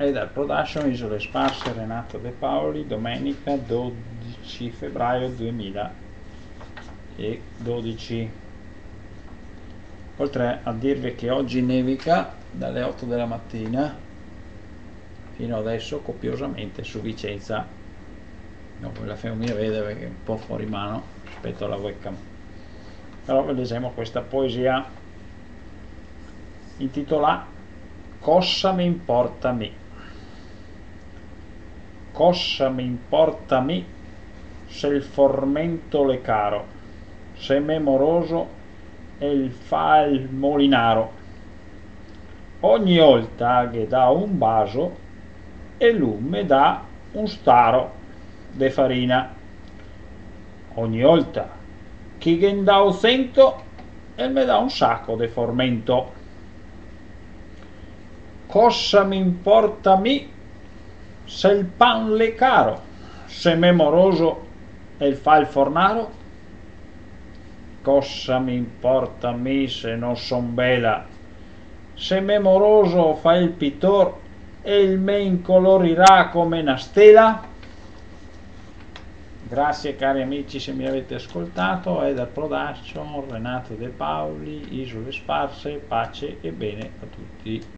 E dal Production Isole Sparse, Renato De Paoli, domenica 12 febbraio 2012. Oltre a dirvi che oggi nevica dalle 8 della mattina fino adesso copiosamente su Vicenza. Dopo la famiglia vede perché è un po' fuori mano rispetto alla webcam. Però leggiamo questa poesia intitolata Cosa mi importa a me. Cosa mi importa a me se il formento l'è caro, se m'è moroso e il fa il molinaro. Ogni volta che dà un vaso e lui mi dà un staro de farina. Ogni volta che ghe dà 100 e mi dà un sacco de formento. Cosa mi importa a me se il pan l'è caro, se m'è moroso e il fa il fornaro? Cosa mi importa a me se non son bella, se m'è moroso fa il pittor e il me incolorirà come una stella? Grazie cari amici se mi avete ascoltato, è dal Production, Renato De Paoli, Isole Sparse, pace e bene a tutti.